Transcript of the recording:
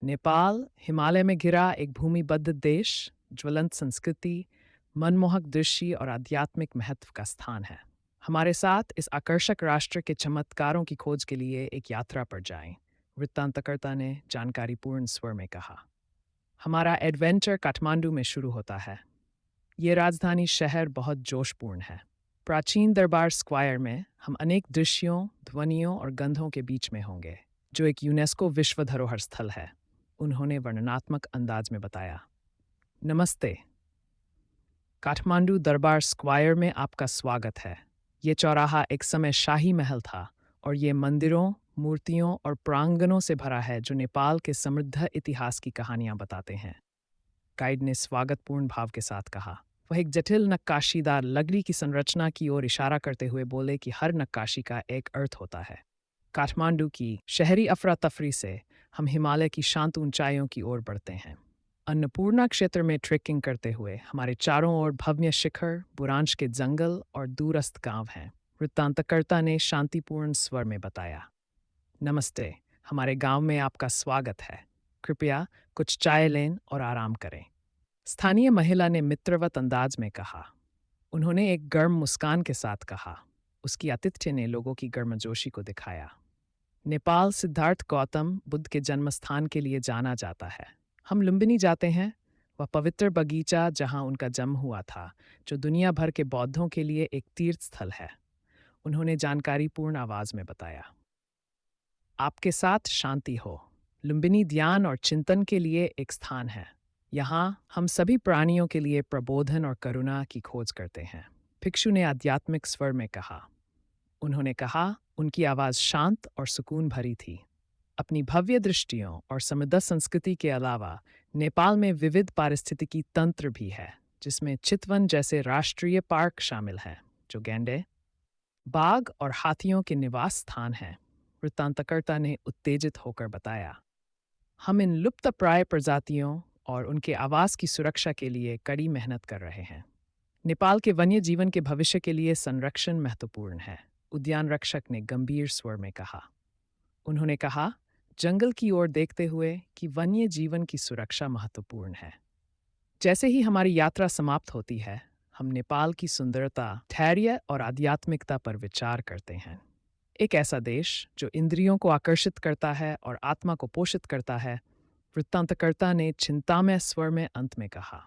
नेपाल हिमालय में घिरा एक भूमिबद्ध देश, ज्वलंत संस्कृति, मनमोहक दृश्य और आध्यात्मिक महत्व का स्थान है। हमारे साथ इस आकर्षक राष्ट्र के चमत्कारों की खोज के लिए एक यात्रा पर जाएं, वृत्तांतकर्ता ने जानकारीपूर्ण स्वर में कहा। हमारा एडवेंचर काठमांडू में शुरू होता है। ये राजधानी शहर बहुत जोशपूर्ण है। प्राचीन दरबार स्क्वायर में हम अनेक दृश्यों, ध्वनियों और गंधों के बीच में होंगे, जो एक यूनेस्को विश्व धरोहर स्थल है, उन्होंने वर्णनात्मक अंदाज में बताया। नमस्ते, काठमांडू दरबार स्क्वायर में आपका स्वागत है। ये चौराहा एक समय शाही महल था और ये मंदिरों, मूर्तियों और प्रांगणों से भरा है जो नेपाल के समृद्ध इतिहास की कहानियां बताते हैं। गाइड ने स्वागतपूर्ण भाव के साथ कहा। वह एक जटिल नक्काशीदार लकड़ी की संरचना की ओर इशारा करते हुए बोले कि हर नक्काशी का एक अर्थ होता है। काठमांडू की शहरी अफरा तफरी से हम हिमालय की शांत ऊंचाइयों की ओर बढ़ते हैं। अन्नपूर्णा क्षेत्र में ट्रेकिंग करते हुए हमारे चारों ओर भव्य शिखर, बुरांश के जंगल और दूरस्थ गांव हैं, वृत्तांतकर्ता ने शांतिपूर्ण स्वर में बताया। नमस्ते, हमारे गांव में आपका स्वागत है। कृपया कुछ चाय लें और आराम करें, स्थानीय महिला ने मित्रवत अंदाज में कहा। उन्होंने एक गर्म मुस्कान के साथ कहा। उसकी आतिथ्य ने लोगों की गर्मजोशी को दिखाया। नेपाल सिद्धार्थ गौतम बुद्ध के जन्मस्थान के लिए जाना जाता है। हम लुम्बिनी जाते हैं, वह पवित्र बगीचा जहां उनका जन्म हुआ था, जो दुनिया भर के बौद्धों के लिए एक तीर्थ स्थल है, उन्होंने जानकारीपूर्ण आवाज में बताया। आपके साथ शांति हो। लुम्बिनी ध्यान और चिंतन के लिए एक स्थान है। यहाँ हम सभी प्राणियों के लिए प्रबोधन और करुणा की खोज करते हैं, भिक्षु ने आध्यात्मिक स्वर में कहा। उन्होंने कहा, उनकी आवाज़ शांत और सुकून भरी थी। अपनी भव्य दृष्टियों और समृद्ध संस्कृति के अलावा नेपाल में विविध पारिस्थितिकी तंत्र भी है, जिसमें चितवन जैसे राष्ट्रीय पार्क शामिल है, जो गैंडे, बाघ और हाथियों के निवास स्थान हैं, वृत्तांतकर्ता ने उत्तेजित होकर बताया। हम इन लुप्तप्राय प्रजातियों और उनके आवास की सुरक्षा के लिए कड़ी मेहनत कर रहे हैं। नेपाल के वन्य जीवन के भविष्य के लिए संरक्षण महत्वपूर्ण है, उद्यान रक्षक ने गंभीर स्वर में कहा। उन्होंने कहा, जंगल की ओर देखते हुए कि वन्य जीवन की सुरक्षा महत्वपूर्ण है। जैसे ही हमारी यात्रा समाप्त होती है, हम नेपाल की सुंदरता, धैर्य और आध्यात्मिकता पर विचार करते हैं। एक ऐसा देश जो इंद्रियों को आकर्षित करता है और आत्मा को पोषित करता है, वृत्तांतकर्ता ने चिंतामय स्वर में अंत में कहा।